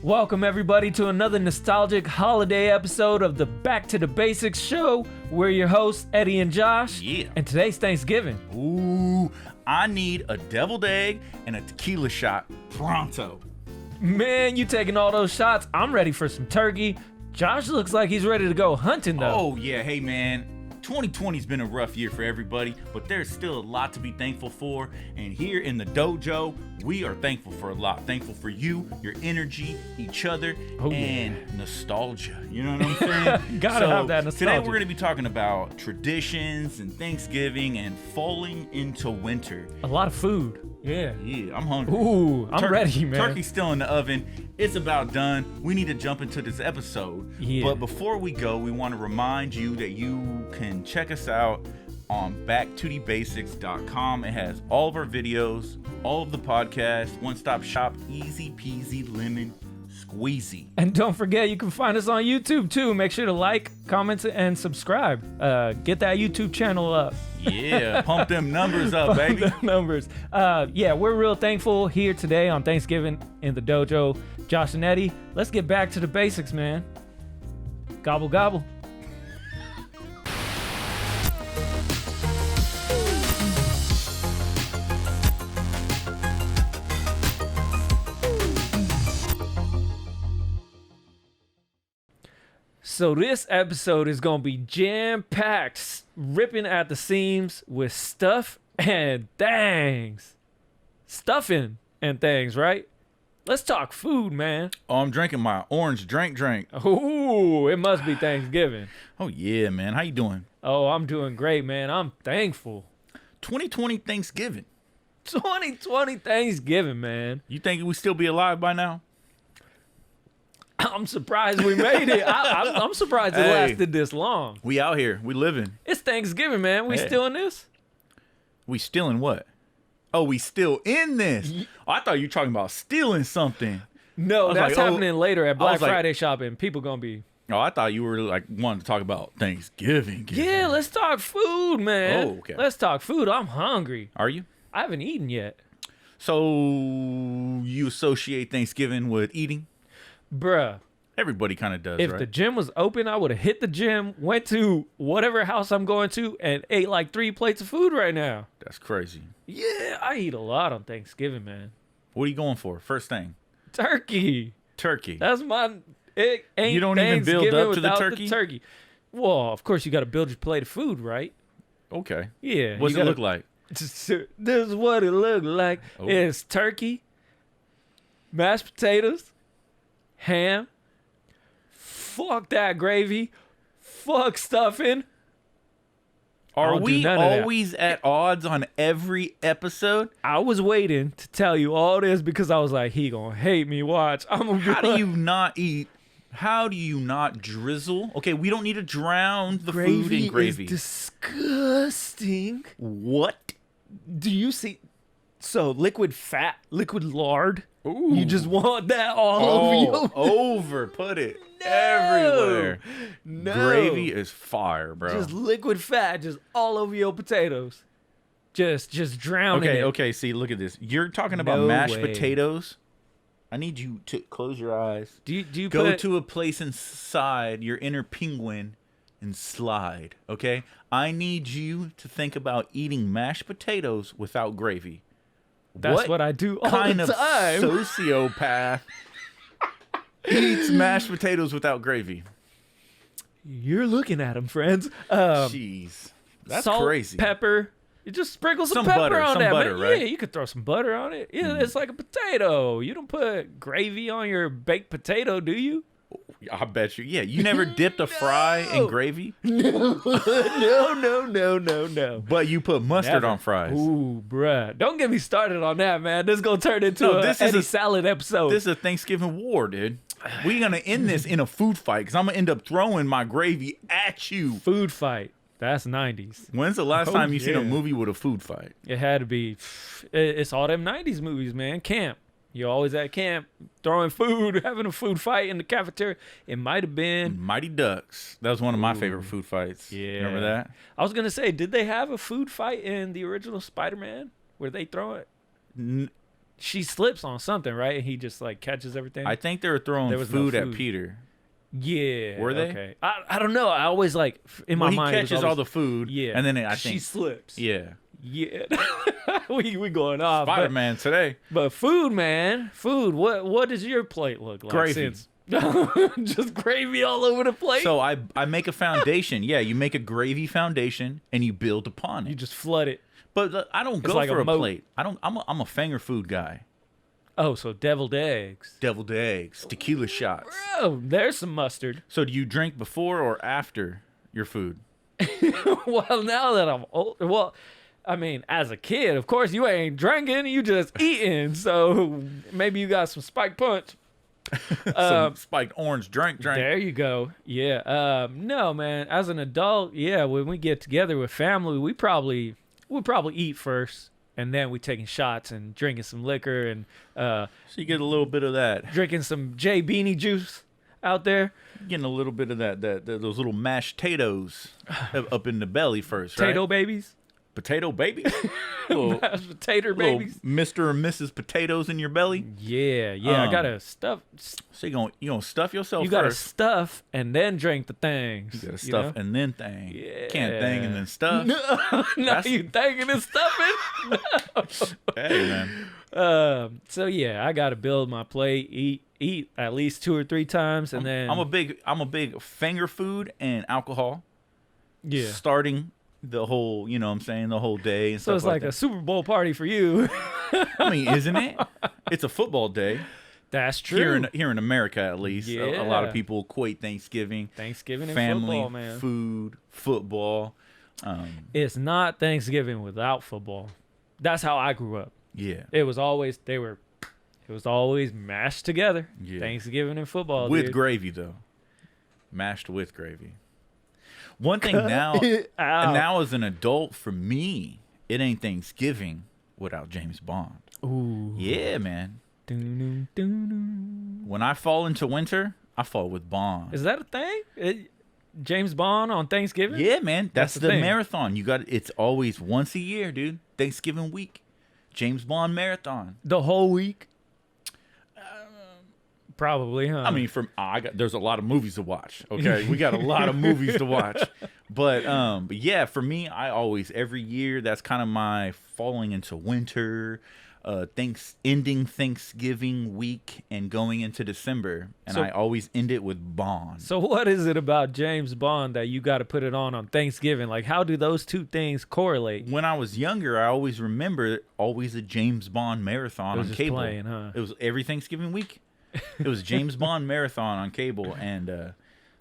Welcome everybody to another nostalgic holiday episode of the Back to the Basics show. We're your hosts, Eddie and Josh. Yeah. And today's Thanksgiving. Ooh, I need a deviled egg and a tequila shot pronto. Man, you taking all those shots. I'm ready for some turkey. Josh looks like he's ready to go hunting though. Oh yeah, hey man. 2020's been a rough year for everybody, but there's still a lot to be thankful for. And here in the dojo, we are thankful for a lot. Thankful for you, your energy, each other, and nostalgia. You know what I'm saying? Gotta have that nostalgia. Today we're going to be talking about traditions and Thanksgiving and falling into winter. A lot of food. Yeah. Yeah, I'm hungry. Ooh, I'm ready, man. Turkey's still in the oven. It's about done. We need to jump into this episode. Yeah. But before we go, we want to remind you that you can check us out on B2DB.com. It has all of our videos, all of the podcasts, one-stop shop, easy peasy lemon squeezy. And don't forget, you can find us on YouTube too. Make sure to like, comment, and subscribe. Get that YouTube channel up. Yeah, pump them numbers up, baby. The numbers. Yeah, we're real thankful here today on Thanksgiving in the dojo. Josh and Eddie, let's get back to the basics, man. Gobble, gobble. So this episode is going to be jam-packed, ripping at the seams with stuff and things. Stuffing and things, right? Let's talk food, man. Oh, I'm drinking my orange drink. Ooh, it must be Thanksgiving. Oh, yeah, man. How you doing? Oh, I'm doing great, man. I'm thankful. 2020 Thanksgiving. 2020 Thanksgiving, man. You think we still be alive by now? I'm surprised we made it. I'm surprised it lasted this long. We out here. We living. It's Thanksgiving, man. We still in this? We still in what? Oh, we still in this. Oh, I thought you were talking about stealing something. No, that's like, happening later at Black like- Friday shopping. People gonna be... Oh, I thought you were like wanting to talk about Thanksgiving. Yeah, let's talk food, man. Oh, okay. Let's talk food. I'm hungry. Are you? I haven't eaten yet. So you associate Thanksgiving with eating? Bruh. Everybody kind of does, If right? the gym was open, I would have hit the gym, went to whatever house I'm going to, and ate like 3 plates of food right now. That's crazy. Yeah, I eat a lot on Thanksgiving, man. What are you going for? First thing. Turkey. Turkey. That's my... It ain't You don't even build Thanksgiving up to the without turkey? turkey? Well, of course, you got to build your plate of food, right? Okay. Yeah. What's you it gotta- look like? This is what it looked like. Oh. It's turkey, mashed potatoes, ham, fuck that gravy, fuck stuffing. Are don't do we none of that. always at odds on every episode? I was waiting to tell you all this because I was like, he gonna hate me. Watch. I'm gonna be How do like, you not eat? How do you not drizzle? Okay, we don't need to drown the food in gravy. is disgusting. What? Do you see? So liquid fat, liquid lard. Ooh. You just want that all over you. over. Put it No. everywhere. No. Gravy is fire, bro. Just liquid fat, just all over your potatoes. Just drowning it. Okay. See, look at this. You're talking about No mashed way. potatoes. I need you to close your eyes. Do you Go put to a place inside your inner penguin and slide. Okay. I need you to think about eating mashed potatoes without gravy. That's what I do all kind the of time. sociopath eats mashed potatoes without gravy? You're looking at them, friends. Jeez, that's Salt, crazy. pepper. You just sprinkle some Some pepper butter, on some that, butter, man. right? Yeah, you could throw some butter on it. Yeah, it's like a potato. You don't put gravy on your baked potato, do you? I bet you. Yeah, you never dipped a fry in gravy, No. but you put mustard Never. on fries. Ooh, bruh. Don't get me started on that, man. This is going to turn into No, a this is Eddie a- salad episode. This is a Thanksgiving war, dude. We're gonna end this in a food fight because I'm gonna end up throwing my gravy at you. Food fight. That's 90s. When's the last Oh, time you seen a yeah. movie with a food fight? It had to be. It's all them 90s movies, man. Camp. You're always at camp, throwing food, having a food fight in the cafeteria. It might have been. Mighty Ducks. That was one of my favorite food fights. Yeah. Remember that? I was going to say, did they have a food fight in the original Spider-Man? Where they throw it? she slips on something, right? And he just like catches everything. I think they were throwing There was no food at food. Peter. Yeah. Were they? Okay. I don't know. I always like in my Well, he mind. it was catches all always- the food. Yeah. And then I she think. slips. Yeah. Yeah. we going off. Spider-Man today. But food, man. Food. What does your plate look like? Gravy. Since just gravy all over the plate. So I make a foundation. Yeah, you make a gravy foundation and you build upon you it. just flood it. But I don't go like for a a moat. plate. I'm a finger food guy. Oh, so deviled eggs. Deviled eggs, tequila shots. Bro, there's some mustard. So do you drink before or after your food? Well, now that I'm old, well, I mean, as a kid, of course, you ain't drinking, you just eating. So maybe you got some spiked punch. Some spiked orange drink. There you go. Yeah. No, man. As an adult, yeah, when we get together with family, we'll probably eat first, and then we taking shots and drinking some liquor and So you get a little bit of that. drinking some J Beanie juice out there. Getting a little bit of those little mashed potatoes up in the belly first, right? Potato babies. Potato baby? little, Mashed potato little babies. Mr. and Mrs. Potatoes in your belly? Yeah. I gotta stuff. So you gonna stuff yourself You gotta first. stuff and then drink the things. You gotta stuff know? and then thing. Yeah. Can't thing and then stuff. No, That's- you thinking and stuffing. Hey, man. So yeah, I gotta build my plate, eat at least 2 or 3 times, and then I'm a big finger food and alcohol. yeah. Starting the whole, you know what I'm saying, the whole day and So stuff it's like that. a Super Bowl party for you. I mean, isn't it? It's a football day. That's true. Here in America, at least. A lot Yeah. of people equate Thanksgiving, Thanksgiving and family, football, man. food, football. It's not Thanksgiving without football. That's how I grew up. Yeah. It was always mashed together. Yeah. Thanksgiving and football With dude. gravy, though. Mashed with gravy. One thing now, Ow. now as an adult, for me, it ain't Thanksgiving without James Bond. Ooh. Yeah, man. Doo-doo-doo-doo. When I fall into winter, I fall with Bond. Is that a thing? James Bond on Thanksgiving? Yeah, man. That's the the thing. marathon. It's always once a year, dude. Thanksgiving week. James Bond marathon. The whole week? Probably, huh? I mean, there's a lot of movies to watch. Okay, we got a lot of movies to watch, but yeah, for me, I always every year that's kind of my falling into winter, ending Thanksgiving week and going into December, and So- I always end it with Bond. So what is it about James Bond that you got to put it on Thanksgiving? Like, how do those two things correlate? When I was younger, I always remember a James Bond marathon It was on just cable. playing, huh? It was every Thanksgiving week. It was James Bond marathon on cable, and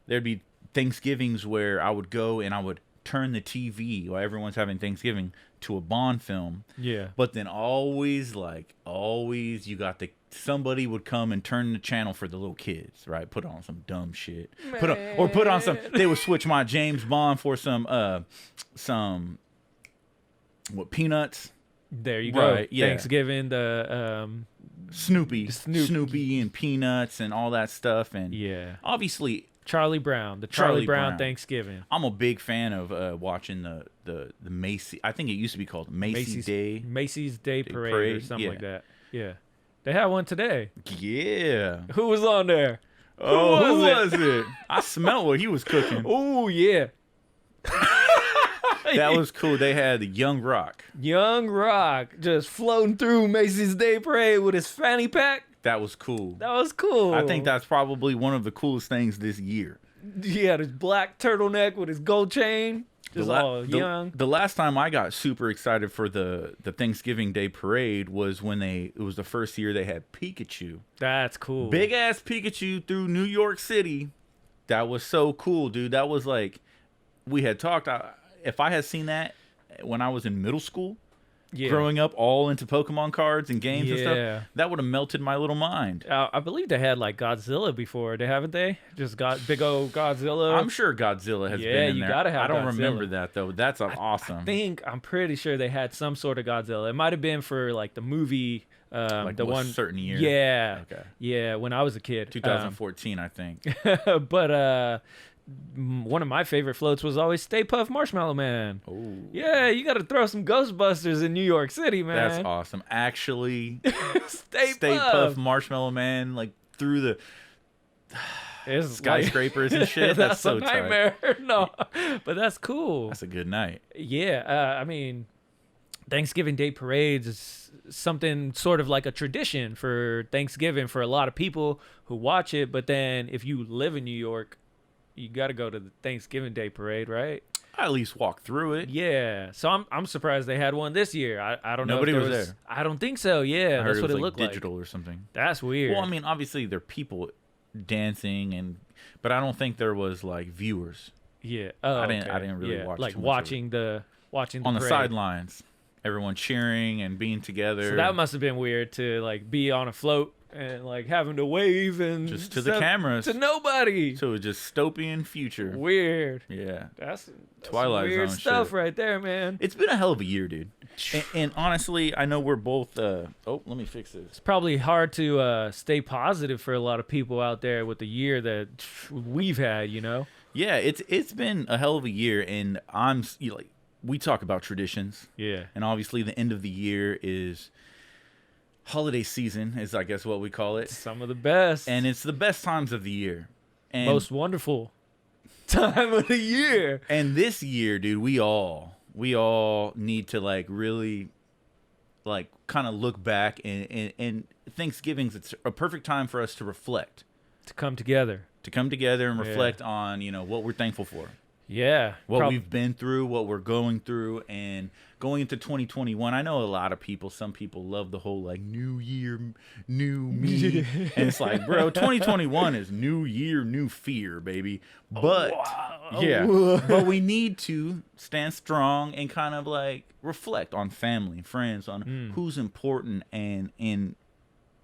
there'd be Thanksgivings where I would go and I would turn the TV while everyone's having Thanksgiving to a Bond film. Yeah. But then always, you got somebody would come and turn the channel for the little kids, right? Put on some dumb shit. Put on some. They would switch my James Bond for some peanuts. There you go. Right, yeah. Thanksgiving, the Snoopy and Peanuts and all that stuff, and yeah, obviously Charlie Brown, the Charlie Brown Thanksgiving. I'm a big fan of watching the Macy. I think it used to be called Macy's Day Parade or something yeah. like that. Yeah, they had one today. Yeah. Who was on there? Oh, who was was it? I smelled what he was cooking. Oh yeah, That was cool. They had the Young Rock. Young Rock just floating through Macy's Day Parade with his fanny pack. That was cool. That was cool. I think that's probably one of the coolest things this year. He had his black turtleneck with his gold chain. Just all young. The last time I got super excited for the Thanksgiving Day Parade was when it was the first year they had Pikachu. That's cool. Big ass Pikachu through New York City. That was so cool, dude. That was like, we had talked. If I had seen that when I was in middle school, Yeah. growing up all into Pokemon cards and games and Yeah. stuff, that would have melted my little mind. I believe they had like Godzilla before, haven't they? Just got big old Godzilla. I'm sure Godzilla has Yeah, been in you there. gotta have I don't Godzilla. remember that though. That's awesome. I'm pretty sure they had some sort of Godzilla. It might have been for like the movie, Like the what, one certain year? Yeah, Okay. yeah. When I was a kid, 2014, I think. but one of my favorite floats was always Stay Puft Marshmallow Man. Oh, Yeah, you got to throw some Ghostbusters in New York City, man. that's awesome. Actually, Stay Stay Puft. Puft Marshmallow Man, like through the It's skyscrapers and shit. That's so a tight. nightmare. No, but that's cool. That's a good night. Yeah, I mean, Thanksgiving Day parades is something sort of like a tradition for Thanksgiving for a lot of people who watch it. But then if you live in New York, you got to go to the Thanksgiving Day parade, right? I at least walk through it. Yeah. So I'm surprised they had one this year. I don't know. Nobody if was there there. I don't think so. Yeah, I heard that's what was it looked digital like. or something. That's weird. Well, I mean, obviously there are people dancing but I don't think there was like viewers yeah. Oh, I didn't really yeah. watch like too much watching the on the parade. sidelines. Everyone cheering and being together. So that must have been weird to like be on a float and like having to wave and just to the stuff cameras. to nobody. So it's just dystopian future. Weird. Yeah. That's Twilight weird Zone stuff shit. right there, man. It's been a hell of a year, dude. And honestly, I know we're both oh, let me fix this. It's probably hard to stay positive for a lot of people out there with the year that we've had, you know? Yeah, it's been a hell of a year, and like we talk about traditions. Yeah. And obviously the end of the year is holiday season, is I guess what we call it. Some of the best. And it's the best times of the year. And most wonderful time of the year. And this year, dude, we all need to like really like kind of look back, and Thanksgiving's it's a perfect time for us to reflect. To come together And reflect on, what we're thankful for. Yeah. What we've been through, what we're going through, and going into 2021. I know a lot of people, some people love the whole like new year, new me. And it's like, bro, 2021 is new year, new fear, baby. But yeah, but we need to stand strong and kind of like reflect on family, friends, on who's important, and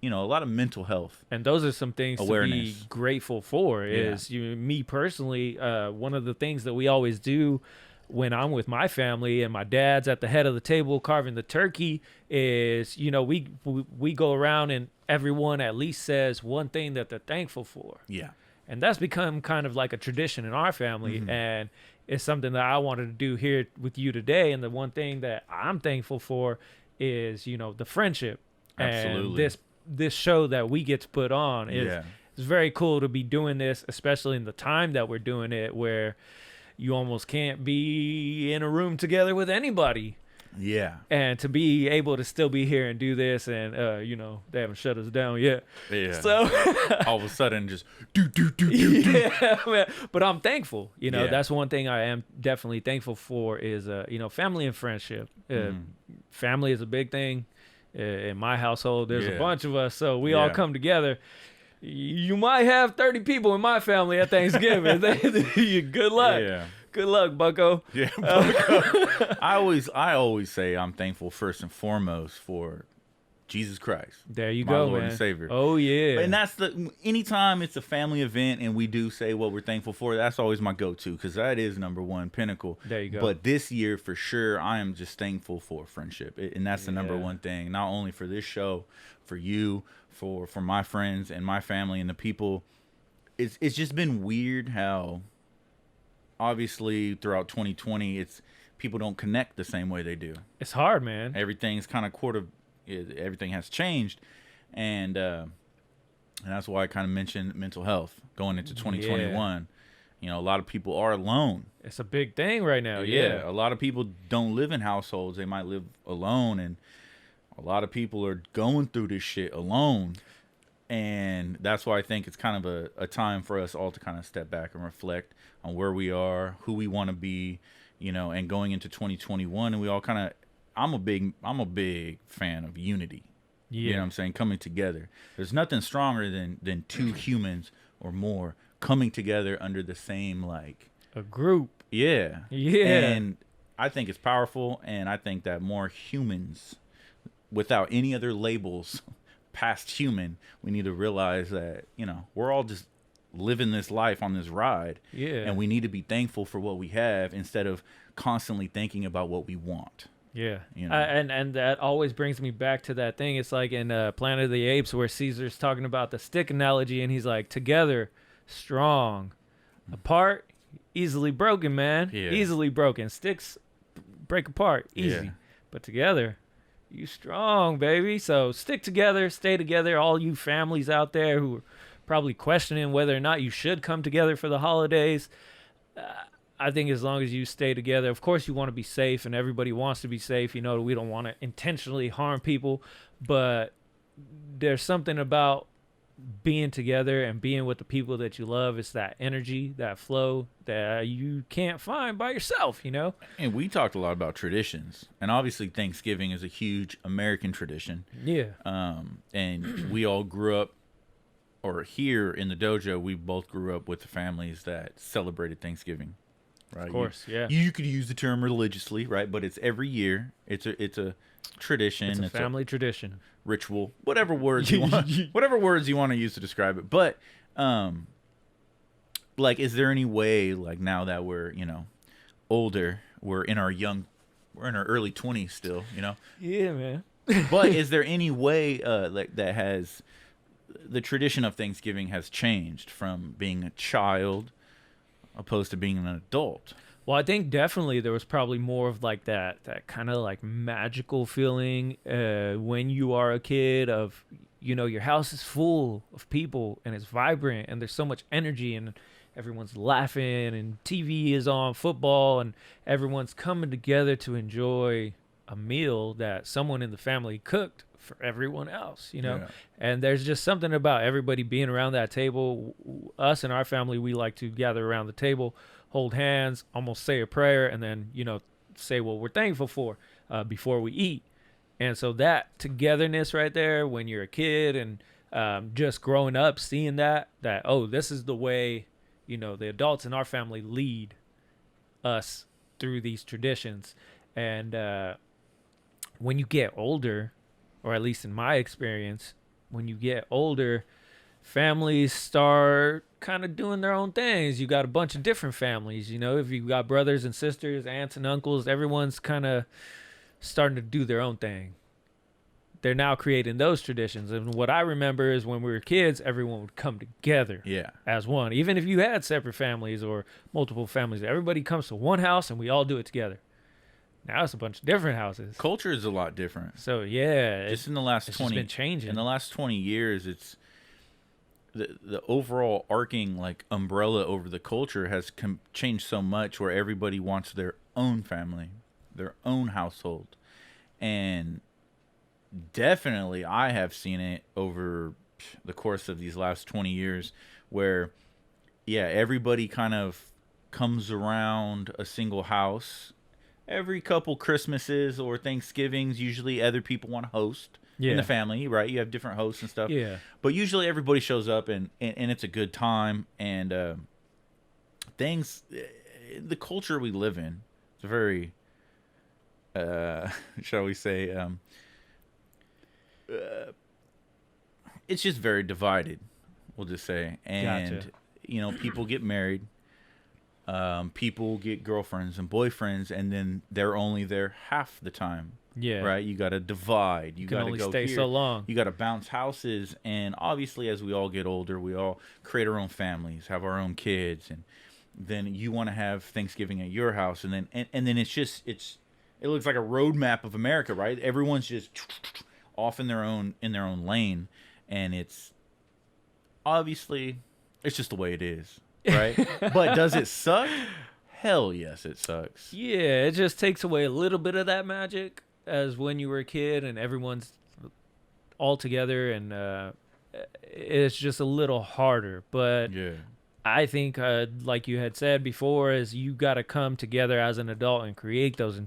a lot of mental health. And those are some things awareness. To be grateful for. Is me personally, one of the things that we always do when I'm with my family and my dad's at the head of the table carving the turkey is, we go around and everyone at least says one thing that they're thankful for. Yeah. And that's become kind of like a tradition in our family. And it's something that I wanted to do here with you today. And the one thing that I'm thankful for is, the friendship. Absolutely. And this show that we get to put on is it's very cool to be doing this, especially in the time that we're doing it, where you almost can't be in a room together with anybody. Yeah. And to be able to still be here and do this, and they haven't shut us down yet. Yeah. So all of a sudden just do. Yeah, man. But I'm thankful. That's one thing I am definitely thankful for is family and friendship. Family is a big thing. In my household, there's a bunch of us, so we all come together. You might have 30 people in my family at Thanksgiving. Good luck. Yeah. Good luck, bucko. Yeah, bucko. I always say I'm thankful first and foremost for Jesus Christ. There you my go, Lord man. and Savior. Oh yeah. And that's anytime it's a family event and we do say what we're thankful for, that's always my go-to, because that is number one pinnacle. There you go. But this year for sure, I am just thankful for friendship, and that's the number one thing. Not only for this show, for you, for my friends and my family and the people. It's just been weird how obviously throughout 2020 people don't connect the same way they do. It's hard, man. Everything's kind of everything has changed, and that's why I kind of mentioned mental health going into 2021. A lot of people are alone. It's a big thing right now. Yeah. A lot of people don't live in households. They might live alone, and a lot of people are going through this shit alone. And that's why I think it's kind of a time for us all to kind of step back and reflect on where we are, who we want to be, and going into 2021. And we all kind of, I'm a big fan of unity. Yeah. You know what I'm saying? Coming together. There's nothing stronger than two humans or more coming together under the same, like, a group. Yeah. Yeah. And I think it's powerful, and I think that more humans, without any other labels past human, we need to realize that, we're all just living this life on this ride. Yeah. And we need to be thankful for what we have instead of constantly thinking about what we want. Yeah. You know? And that always brings me back to that thing. It's like in Planet of the Apes where Caesar's talking about the stick analogy, and he's like, together, strong. Apart, easily broken, man. Yeah. Easily broken. Sticks break apart easy. Yeah. But together, you strong, baby. So stick together, stay together. All you families out there who are probably questioning whether or not you should come together for the holidays. I think as long as you stay together, of course you want to be safe, and everybody wants to be safe. You know, we don't want to intentionally harm people, but there's something about being together and being with the people that you love. It's that energy, that flow that you can't find by yourself, you know? And we talked a lot about traditions, and obviously Thanksgiving is a huge American tradition. Yeah. And we all grew up, or here in the dojo, we both grew up with the families that celebrated Thanksgiving. Right? Of course, yeah. You could use the term religiously, right? But it's every year. It's a tradition. It's a family tradition. Ritual, whatever words you want, whatever words you want to use to describe it. But, like, is there any way, like, now that we're, you know, older, we're in our early 20s still, you know? Yeah, man. But is there any way, like, that has the tradition of Thanksgiving has changed from being a child opposed to being an adult? Well, I think definitely there was probably more of like that kind of like magical feeling when you are a kid of, you know, your house is full of people and it's vibrant and there's so much energy and everyone's laughing and TV is on, football, and everyone's coming together to enjoy a meal that someone in the family cooked for everyone else, you know? Yeah. And there's just something about everybody being around that table. Us and our family, we like to gather around the table, hold hands, almost say a prayer, and then, you know, say what we're thankful for before we eat. And so that togetherness right there, when you're a kid and just growing up, seeing that, oh, this is the way, you know, the adults in our family lead us through these traditions. And when you get older, or at least in my experience, when you get older, families start kind of doing their own things. You got a bunch of different families, you know, if you got brothers and sisters, aunts and uncles, everyone's kind of starting to do their own thing. They're now creating those traditions. And what I remember is when we were kids, everyone would come together as one. Even if you had separate families or multiple families, everybody comes to one house and we all do it together. Now it's a bunch of different houses. Culture is a lot different. So yeah, just in the last it's 20 just been changing. In the last 20 years, it's the overall arcing like umbrella over the culture has changed so much, where everybody wants their own family, their own household. And definitely I have seen it over the course of these last 20 years where everybody kind of comes around a single house. Every couple Christmases or Thanksgivings, usually other people want to host in the family, right? You have different hosts and stuff. Yeah. But usually everybody shows up and it's a good time. And the culture we live in, it's a very, shall we say, it's just very divided, we'll just say. And, Gotcha. you know, people get married. People get girlfriends and boyfriends, and then they're only there half the time. Yeah. Right? You got to divide. You can got to only go stay here. so long. You got to bounce houses. And obviously, as we all get older, we all create our own families, have our own kids. And then you want to have Thanksgiving at your house. And then it looks like a roadmap of America, right? Everyone's just off in their own lane. And it's obviously, it's just the way it is. Right? But does it suck? Hell yes, it sucks. Yeah, it just takes away a little bit of that magic as when you were a kid and everyone's all together, and it's just a little harder. But yeah, I think, like you had said before, is you got to come together as an adult and create those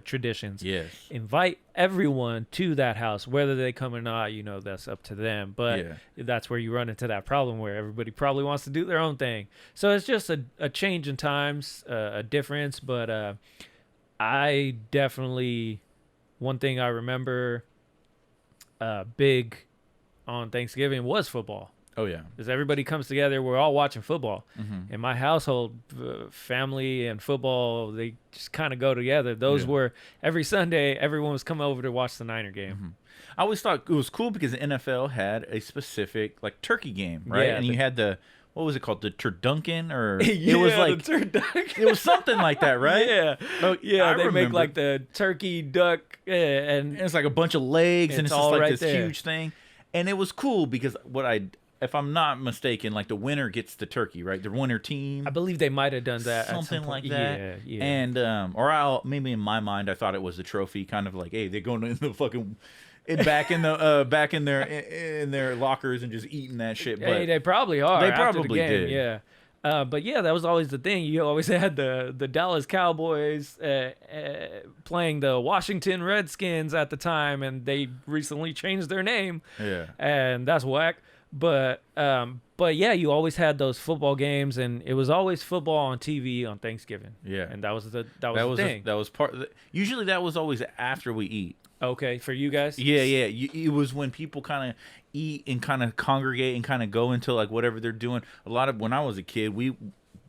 traditions. Yes. Invite everyone to that house, whether they come or not, you know, that's up to them. But that's where you run into that problem where everybody probably wants to do their own thing. So it's just a change in times, a difference. But I definitely, one thing I remember big on Thanksgiving was football. Oh, yeah. Because everybody comes together. We're all watching football. Mm-hmm. In my household, family and football, they just kind of go together. Those were every Sunday, everyone was coming over to watch the Niner game. Mm-hmm. I always thought it was cool because the NFL had a specific, like, turkey game, right? Yeah, and you had the what was it called? The Turduncan, or Yeah, it was like the turducken. it was something like that, right? Yeah, Oh, yeah. I They make remember. like the turkey, duck, and And it's like a bunch of legs, and It's it's just all like right this there. huge thing. And it was cool because if I'm not mistaken, like the winner gets the turkey, right? The winner team. I believe they might have done that. at some Something point. like that. Yeah, yeah. And maybe in my mind I thought it was the trophy, kind of like, hey, they're going in the fucking back in their lockers and just eating that shit. But Hey, they probably are. They after probably the game, did. Yeah. But yeah, that was always the thing. You always had the Dallas Cowboys playing the Washington Redskins at the time, and they recently changed their name. Yeah. And that's whack. But yeah, you always had those football games, and it was always football on TV on Thanksgiving. Yeah. And that was the thing. that was part. Usually that was always after we eat. Okay, for you guys. Yeah, yeah. It was when people kind of eat and kind of congregate and kind of go into like whatever they're doing. A lot of when I was a kid,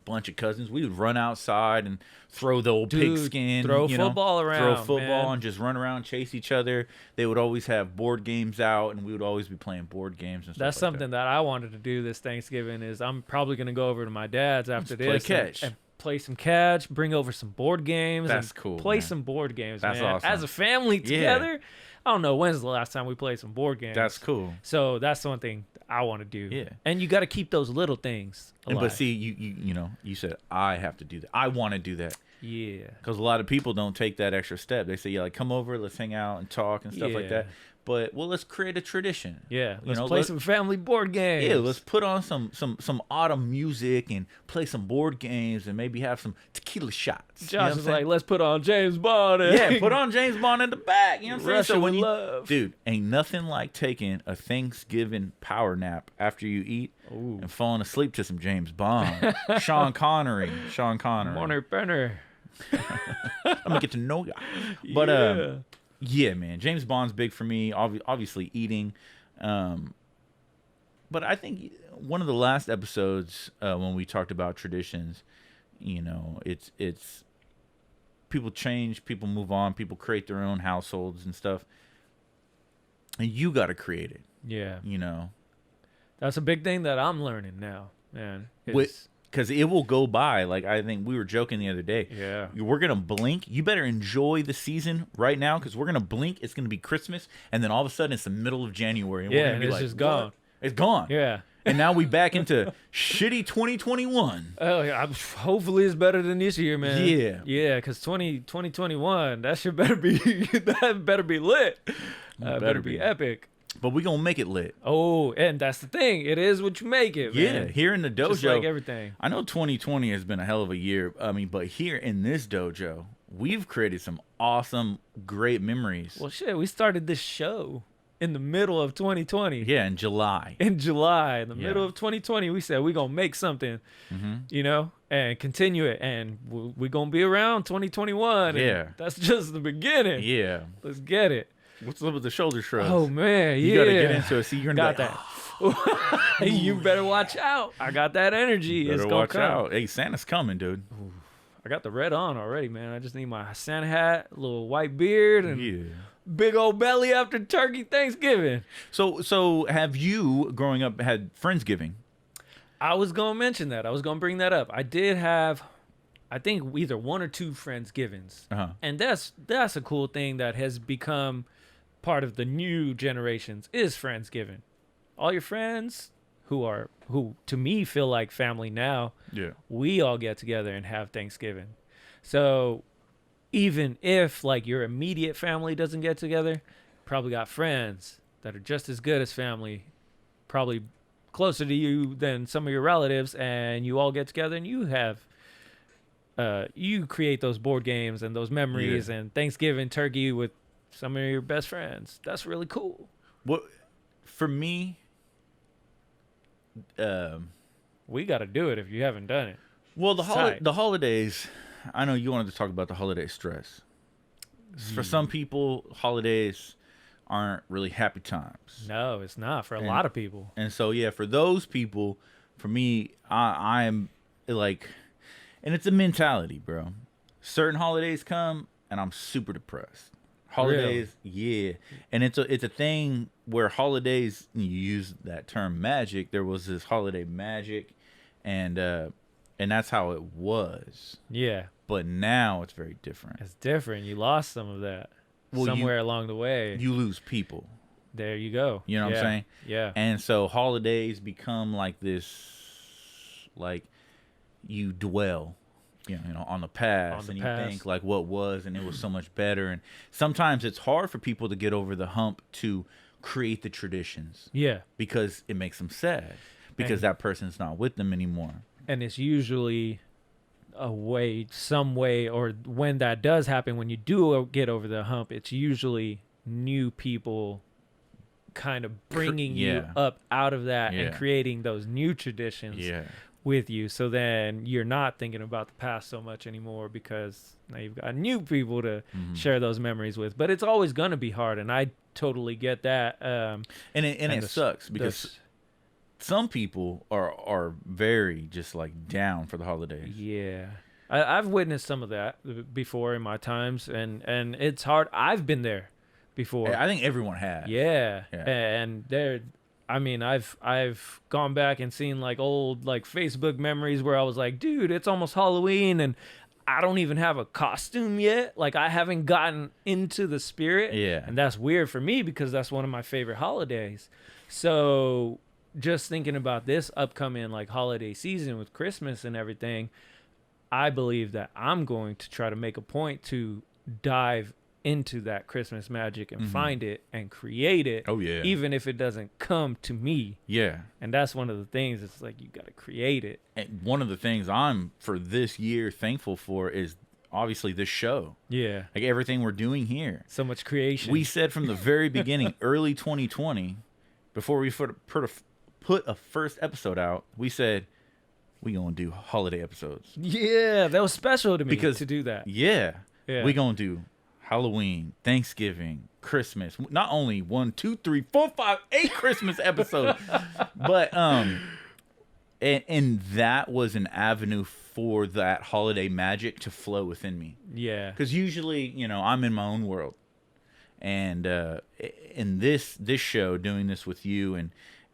bunch of cousins, we would run outside and throw the old Dude, pigskin, throw football around, throw football, man. and just run around, chase each other. They would always have board games out, and we would always be playing board games and stuff. That's like something that I wanted to do this Thanksgiving. Is I'm probably gonna go over to my dad's after Just play this catch. and play some catch, bring over some board games. That's and cool, Play man. some board games, That's man. awesome. As a family Yeah. together. I don't know when's the last time we played some board games. That's cool. So that's one thing I want to do. Yeah. And you got to keep those little things alive. But see, you said I have to do that. I want to do that. Yeah. Because a lot of people don't take that extra step. They say, yeah, like, come over, let's hang out and talk and stuff like Yeah. that. But, well, let's create a tradition. Yeah. Let's You know, play some family board games. Yeah, let's put on some autumn music and play some board games and maybe have some tequila shots. You know what Josh I'm is saying? like, let's put on James Bond. And Yeah, put on James Bond in the back. You know what I'm saying? Russia So when with you, love. dude, ain't nothing like taking a Thanksgiving power nap after you eat Ooh. and falling asleep to some James Bond. Sean Connery. Morning Benner. I'm gonna get to know you. But Yeah. yeah, man, James Bond's big for me. Obviously eating, but I think one of the last episodes when we talked about traditions, you know, it's people change, people move on, people create their own households and stuff, and you got to create it. Yeah. You know, That's a big thing that I'm learning now, man. because it will go by. Like, I think we were joking the other day. Yeah. We're going to blink. You better enjoy the season right now, because we're going to blink. It's going to be Christmas. And then all of a sudden, it's the middle of January. And we're Yeah, gonna and be it's like, just gone. "What? It's gone." Yeah. And now we back into shitty 2021. Oh, yeah. Hopefully it's better than this year, man. Yeah. Yeah, because 2021, that shit better be, that better be lit. Better be epic. But we going to make it lit. Oh, and that's the thing. It is what you make it, Yeah, man. here in the dojo. Just like everything. I know 2020 has been a hell of a year. I mean, but here in this dojo, we've created some awesome, great memories. Well, shit, we started this show in the middle of 2020. Yeah, in July. In July, in the Yeah. middle of 2020, we said we're going to make something, you know, and continue it. And we're going to be around 2021. and Yeah. That's just the beginning. Yeah. Let's get it. What's up with the shoulder shrugs? Oh, man. Yeah. You got to get into it. See, you're going to Got be like, that. You better watch out. I got that energy. It's better gonna watch come. out. Hey, Santa's coming, dude. I got the red on already, man. I just need my Santa hat, little white beard, and Yeah. big old belly after Turkey Thanksgiving. So have you, growing up, had Friendsgiving? I was gonna mention that. I was gonna bring that up. I did have, I think, either one or two Friendsgivings, Uh-huh. and that's a cool thing that has become part of the new generations is Friendsgiving. All your friends who to me feel like family now, Yeah. we all get together and have Thanksgiving. So even if like your immediate family doesn't get together, probably got friends that are just as good as family, probably closer to you than some of your relatives, and you all get together and you have you create those board games and those memories and Thanksgiving turkey with some of your best friends. That's really cool. What for me? We got to do it if you haven't done it. Well, Tight. the holidays. I know you wanted to talk about the holiday stress. For some people, holidays aren't really happy times. No, it's not for a lot of people. And so, yeah, for those people, for me, I'm like, and it's a mentality, bro. Certain holidays come, and I'm super depressed. Holidays, yeah, and it's a thing where holidays. You use that term magic. There was this holiday magic, and that's how it was. Yeah. But now it's very different. It's different. You lost some of that somewhere along the way. You lose people. There you go. You know what I'm saying? Yeah. And so holidays become like this, like you dwell, you know, on the past, and you think like what was, and it was so much better. And sometimes it's hard for people to get over the hump to create the traditions. Yeah. Because it makes them sad because that person's not with them anymore. And it's usually some way, or when that does happen, when you do get over the hump, it's usually new people kind of bringing you up out of that and creating those new traditions with you. So then you're not thinking about the past so much anymore because now you've got new people to share those memories with. But it's always going to be hard, and I totally get that. And it sucks because some people are very just like down for the holidays. Yeah. I've witnessed some of that before in my times, and it's hard. I've been there before. I think everyone has. Yeah. And I've gone back and seen like old like Facebook memories where I was like, dude, it's almost Halloween and I don't even have a costume yet. Like I haven't gotten into the spirit. Yeah. And that's weird for me because that's one of my favorite holidays. So just thinking about this upcoming like holiday season with Christmas and everything, I believe that I'm going to try to make a point to dive into that Christmas magic and find it and create it. Oh yeah. Even if it doesn't come to me. Yeah. And that's one of the things. It's like you got to create it. And one of the things I'm for this year thankful for is obviously this show. Yeah. Like everything we're doing here. So much creation. We said from the very beginning, early 2020, before we put a first episode out, we said we gonna do holiday episodes. Yeah, that was special to me to do that. Yeah. We gonna do Halloween, Thanksgiving, Christmas. Not only 1, 2, 3, 4, 5, 8 Christmas episodes, but and that was an avenue for that holiday magic to flow within me. Yeah. Because usually, you know, I'm in my own world, and in this show, doing this with you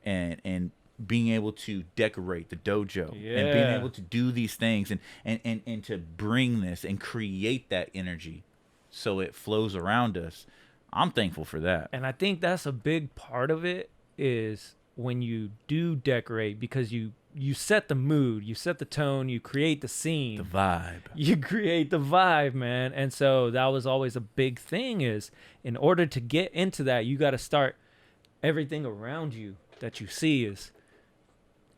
and being able to decorate the dojo and being able to do these things and to bring this and create that energy so it flows around us. I'm thankful for that. And I think that's a big part of it is when you do decorate, because you set the mood, you set the tone, you create the scene. The vibe. You create the vibe, man. And so that was always a big thing is in order to get into that, you got to start everything around you that you see is,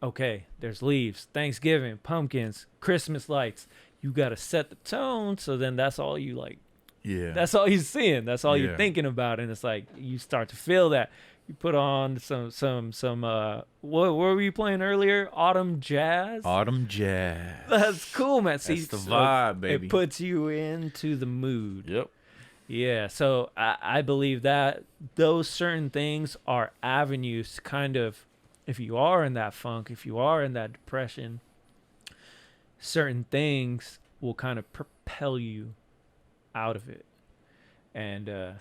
okay, there's leaves, Thanksgiving, pumpkins, Christmas lights. You got to set the tone. So then that's all you like. Yeah. That's all you're seeing. That's all you're thinking about. And it's like you start to feel that. You put on some what were you playing earlier? Autumn jazz? Autumn jazz. That's cool, man. See, that's the vibe, baby. It puts you into the mood. Yep. Yeah, so I believe that those certain things are avenues to kind of, if you are in that funk, if you are in that depression, certain things will kind of propel you out of it. And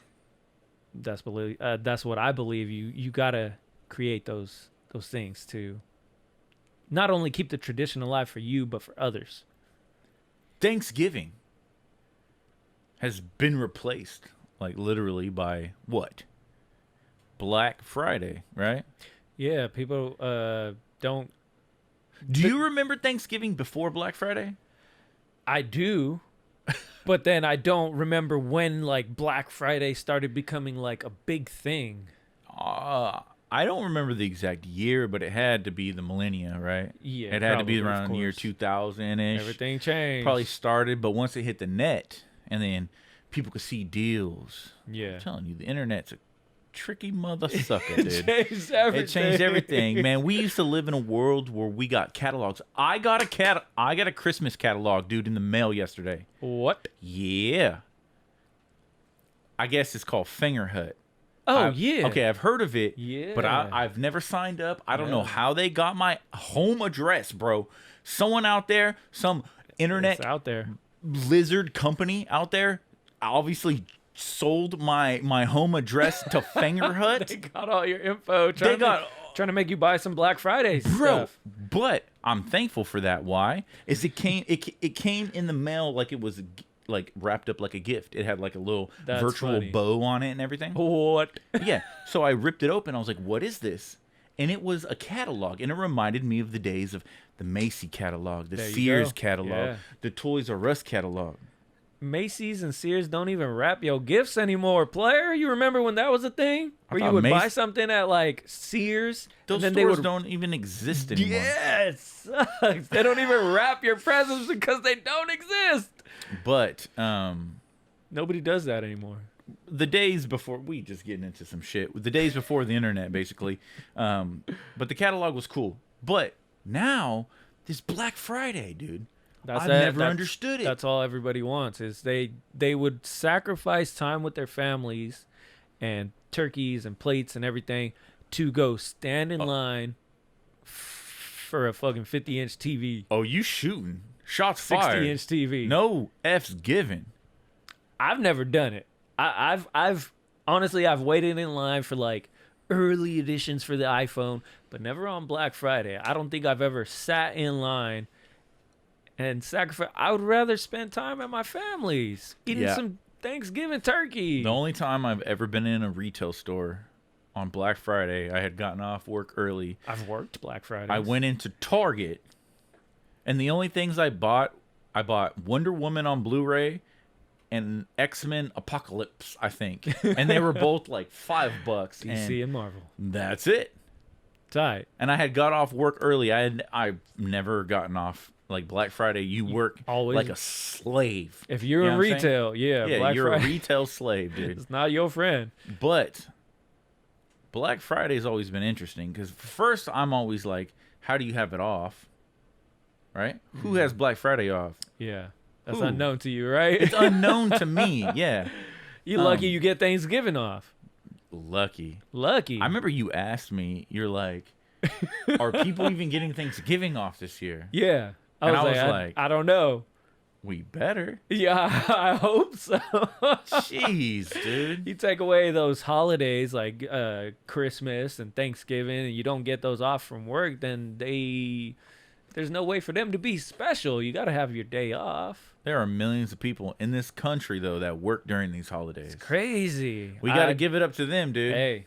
that's what I believe. You gotta create those things to not only keep the tradition alive for you, but for others. Thanksgiving has been replaced, like literally, by what? Black Friday, right? Yeah, people don't. Do you remember Thanksgiving before Black Friday? I do. But then I don't remember when like Black Friday started becoming like a big thing. I don't remember the exact year, but it had to be the millennia, right? Yeah, it had to be around the year 2000-ish. Everything changed. Probably started, but once it hit the net, and then people could see deals. Yeah, I'm telling you, the internet's a tricky mother sucker, dude. It changed everything. It changed everything, man. We used to live in a world where we got catalogs. I got a Christmas catalog, dude, in the mail yesterday. What? Yeah. I guess it's called Fingerhut. Oh, yeah. Okay, I've heard of it. Yeah. But I've never signed up. I don't know how they got my home address, bro. Someone out there, some internet it's out there, lizard company out there, obviously sold my home address to Fingerhut. They got all your info. Trying to make you buy some Black Friday bro, stuff. But I'm thankful for that. Why? Is it came in the mail like it was like wrapped up like a gift. It had like a little That's virtual funny. bow on it and everything. What? Yeah. So I ripped it open. I was like, what is this? And it was a catalog. And it reminded me of the days of the Macy catalog, the There you Sears go. catalog, Yeah. the Toys R Us catalog. Macy's and Sears don't even wrap your gifts anymore, player. You remember when that was a thing? Where you thought would buy Macy- something at like Sears Those and then stores they would don't even exist anymore. Yeah, it sucks. They don't even wrap your presents because they don't exist. But Nobody does that anymore. the days before, we just getting into some shit. The days before the internet, basically. But the catalog was cool. But now, this Black Friday, dude. I've never understood it. That's all everybody wants is they would sacrifice time with their families and turkeys and plates and everything to go stand in line for a fucking 50-inch TV. Oh, you shooting. Shots fired. 60-inch TV. No F's given. I've never done it. I've honestly I've waited in line for like early editions for the iPhone, but never on Black Friday. I don't think I've ever sat in line and sacrifice. I would rather spend time at my family's eating some Thanksgiving turkey. The only time I've ever been in a retail store on Black Friday, I had gotten off work early. I've worked Black Friday. I went into Target, and the only things I bought Wonder Woman on Blu-ray and X-Men Apocalypse, I think. And they were both like $5. DC and Marvel. That's it. Tight. And I had got off work early. I've never gotten off. Like Black Friday, you work always like a slave. If you're You in know what I'm saying? retail, yeah, Black you're Friday. a retail slave, dude. It's not your friend. But Black Friday's always been interesting because first I'm always like, how do you have it off? Right? Who has Black Friday off? Yeah. That's Who? unknown to you, right? It's unknown to me. Yeah. You lucky you get Thanksgiving off. Lucky. Lucky. I remember you asked me, you're like, are people even getting Thanksgiving off this year? Yeah. I And was, I was like, like- I don't know. We better. Yeah, I hope so. Jeez, dude. You take away those holidays like Christmas and Thanksgiving, and you don't get those off from work, then there's no way for them to be special. You got to have your day off. There are millions of people in this country, though, that work during these holidays. Crazy. We got to give it up to them, dude. Hey.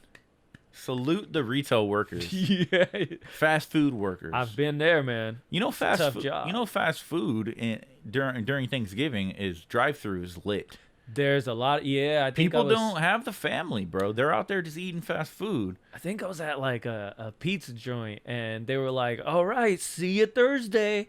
Salute the retail workers. Yeah. Fast food workers. I've been there, man. You know, tough job. You know, fast food during Thanksgiving is drive-throughs lit. There's a lot. Yeah, I think People don't have the family, bro. They're out there just eating fast food. I think I was at like a pizza joint, and they were like, "All right, see you Thursday."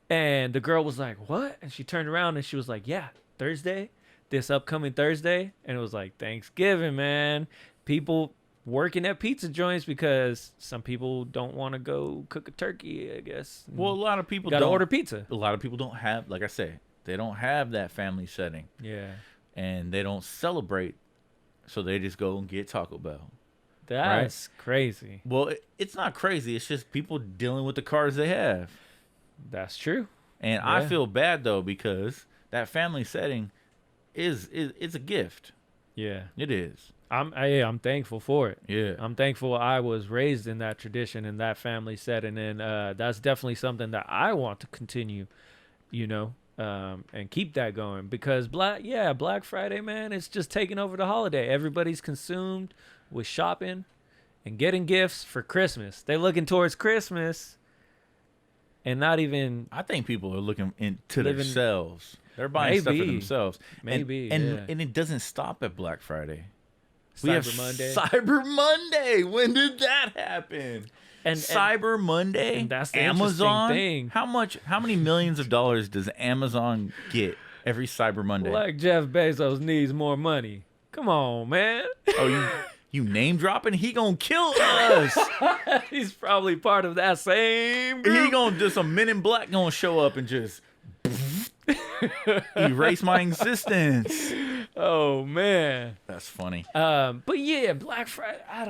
And the girl was like, "What?" And she turned around and she was like, "Yeah, Thursday, this upcoming Thursday." And it was like Thanksgiving, man. People working at pizza joints because some people don't want to go cook a turkey, I guess. Well, a lot of people Gotta don't order pizza. A lot of people don't have, like I say, they don't have that family setting, Yeah. and they don't celebrate, so they just go and get Taco Bell. That's crazy. Well, it's not crazy. It's just people dealing with the cars they have. That's true. And I Yeah. feel bad though because that family setting is a gift. Yeah. It is. I'm thankful for it. Yeah. I'm thankful I was raised in that tradition, in that family setting, and that's definitely something that I want to continue, and keep that going because Black Friday, man, it's just taking over the holiday. Everybody's consumed with shopping and getting gifts for Christmas. They're looking towards Christmas and not even. I think people are looking into Living- themselves. They're buying stuff for Maybe. themselves. Maybe, And yeah. and it doesn't stop at Black Friday. Cyber Monday. Cyber Monday. When did that happen? And Cyber Monday. and that's the interesting Amazon. thing. How many millions of dollars does Amazon get every Cyber Monday? Like Jeff Bezos needs more money. Come on, man. Oh, you name dropping? He gonna kill us. He's probably part of that same group. He gonna do some Men in Black gonna show up and just erase my existence. Oh man. That's funny. But yeah, Black Friday, I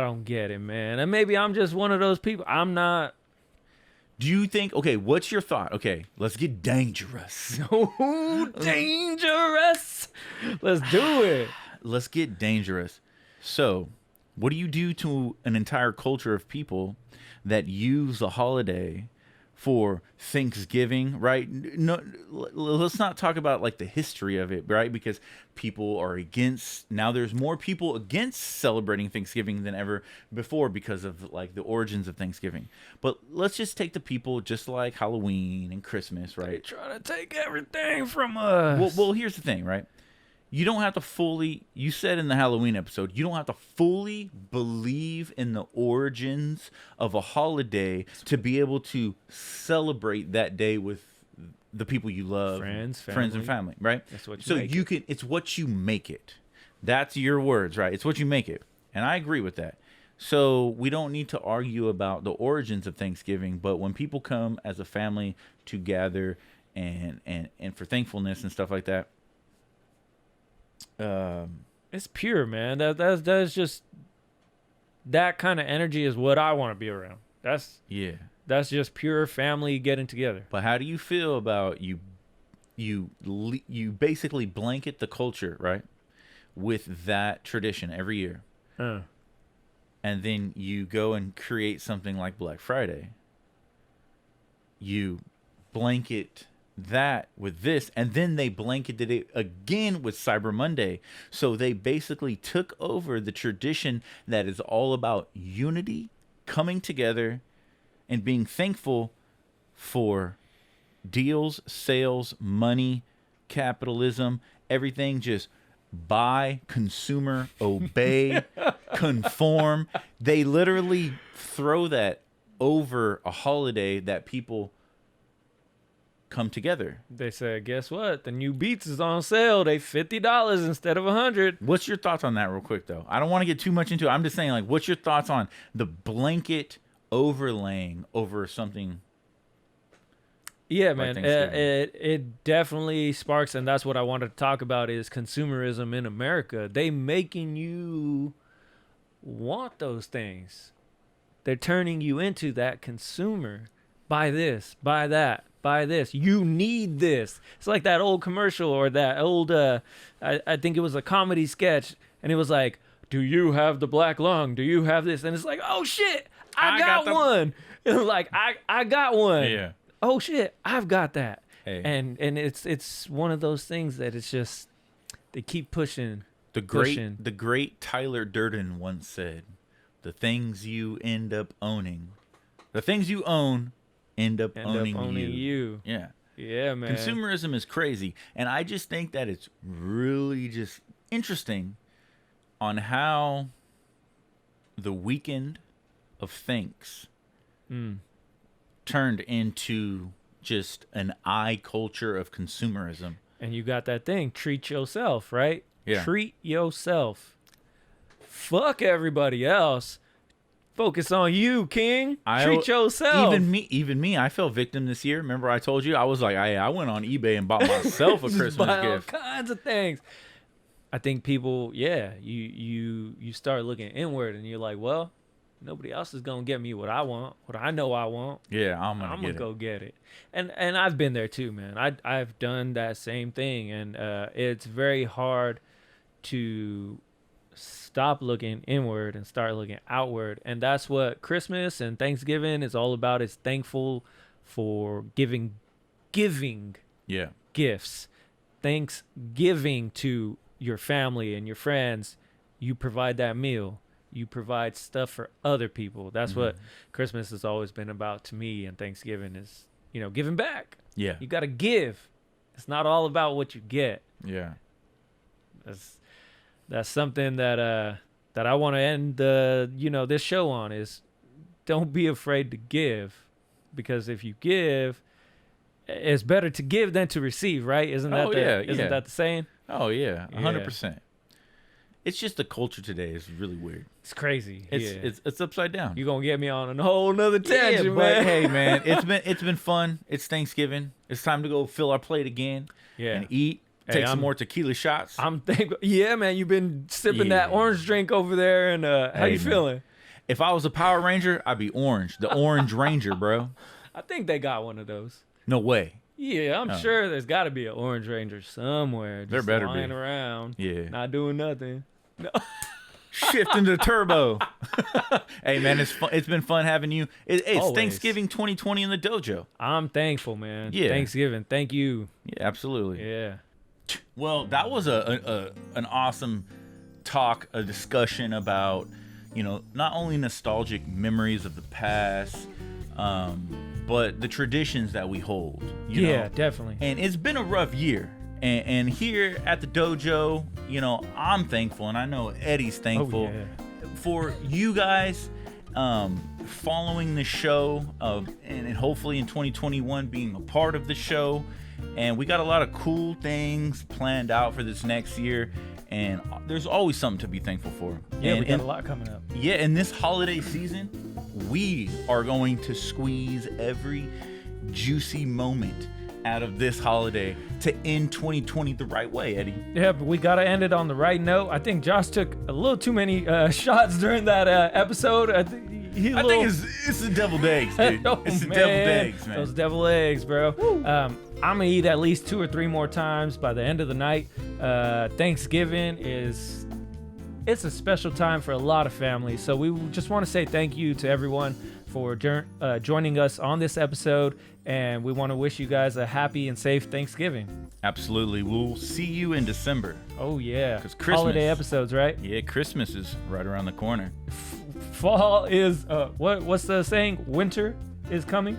don't get it, man. And maybe I'm just one of those people. I'm not. Do you think? Okay, what's your thought? Okay, let's get dangerous. Dangerous. Let's do it. Let's get dangerous. So, What do you do to an entire culture of people that use a holiday for Thanksgiving, right? No, let's not talk about like the history of it, right? Because people are against, now there's more people against celebrating Thanksgiving than ever before because of like the origins of Thanksgiving. But let's just take the people just like Halloween and Christmas, right? They're trying to take everything from us. Well, here's the thing, right? You don't have to fully, you said in the Halloween episode, you don't have to fully believe in the origins of a holiday to be able to celebrate that day with the people you love. Friends and family, right? That's what you so make you it. can, it's what you make it. That's your words, right? It's what you make it. And I agree with that. So we don't need to argue about the origins of Thanksgiving, but when people come as a family to gather and for thankfulness and stuff like that, it's pure, man. That's just, that kind of energy is what I want to be around. That's just pure family getting together. But how do you feel about you basically blanket the culture, right, with that tradition every year, and then you go and create something like Black Friday? You blanket that with this, and then they blanketed it again with Cyber Monday. So they basically took over the tradition that is all about unity, coming together, and being thankful for deals, sales, money, capitalism, everything. Just buy, consumer, obey, conform. They literally throw that over a holiday that people come together. They said, guess what? The new Beats is on sale. They $50 instead of $100. What's your thoughts on that real quick, though? I don't want to get too much into it. I'm just saying, like, what's your thoughts on the blanket overlaying over something? Yeah, like man. Thanksgiving? It definitely sparks, and that's what I wanted to talk about is consumerism in America. They making you want those things. They're turning you into that consumer. Buy this, buy that. Buy this. You need this. It's like that old commercial or that old, I think it was a comedy sketch. And it was like, do you have the black lung? Do you have this? And it's like, oh, shit, I got one. It was like, I got one. Yeah. Oh, shit, I've got that. Hey. And it's one of those things that it's just, they keep pushing. The great Tyler Durden once said, the things you end up owning, the things you own end up owning you. Yeah. Yeah, man. Consumerism is crazy. And I just think that it's really just interesting on how the weekend of thanks turned into just an culture of consumerism. And you got that thing, treat yourself, right? Yeah. Treat yourself. Fuck everybody else. Focus on you, King. Treat yourself. Even me, I fell victim this year. Remember I told you? I was like, I went on eBay and bought myself a Christmas buy gift. all kinds of things. I think people, you start looking inward and you're like, well, nobody else is gonna get me what I want, what I know I want. Yeah, I'm gonna go get it. And I've been there too, man. I've done that same thing, and it's very hard to stop looking inward and start looking outward. And that's what Christmas and Thanksgiving is all about. It's thankful for giving gifts. Thanksgiving to your family and your friends. You provide that meal. You provide stuff for other people. That's what Christmas has always been about to me, and Thanksgiving is, giving back. Yeah. You got to give. It's not all about what you get. Yeah. That's something that I want to end this show on is don't be afraid to give, because if you give, it's better to give than to receive, right? Isn't that that the saying? Oh yeah, 100%. It's just the culture today is really weird. It's crazy. It's upside down. You're gonna get me on a whole nother tangent, man. But hey, man, it's been fun. It's It's time to go fill our plate again. Yeah. And eat. Take some more tequila shots. I'm thankful. Yeah, man, you've been sipping that orange drink over there, and how you feeling? If I was a Power Ranger, I'd be orange. The Orange Ranger, bro. I think they got one of those. No way. Yeah, I'm sure there's got to be an Orange Ranger somewhere. Just there better lying be around. Yeah. Not doing nothing. No. Shift into turbo. Hey, man, it's been fun having you. It's Always. Thanksgiving 2020 in the dojo. I'm thankful, man. Yeah. Thanksgiving. Thank you. Yeah, absolutely. Yeah. Well, that was an awesome talk, a discussion about, not only nostalgic memories of the past, but the traditions that we hold. You know? Definitely. And it's been a rough year. And here at the dojo, I'm thankful, and I know Eddie's thankful for you guys following the show, and hopefully in 2021 being a part of the show. And we got a lot of cool things planned out for this next year, and there's always something to be thankful for. Yeah, and, we got a lot coming up. Yeah, in this holiday season, we are going to squeeze every juicy moment out of this holiday to end 2020 the right way, Eddie. Yeah, but we got to end it on the right note. I think Josh took a little too many shots during that episode. I think it's the deviled eggs, dude. It's the deviled eggs, man. Those deviled eggs, bro. I'm going to eat at least 2 or 3 more times by the end of the night. Thanksgiving it's a special time for a lot of families. So we just want to say thank you to everyone for joining us on this episode. And we want to wish you guys a happy and safe Thanksgiving. Absolutely. We'll see you in December. Oh, yeah. 'Cause Christmas. Holiday episodes, right? Yeah, Christmas is right around the corner. Fall is, what's the saying? Winter is coming?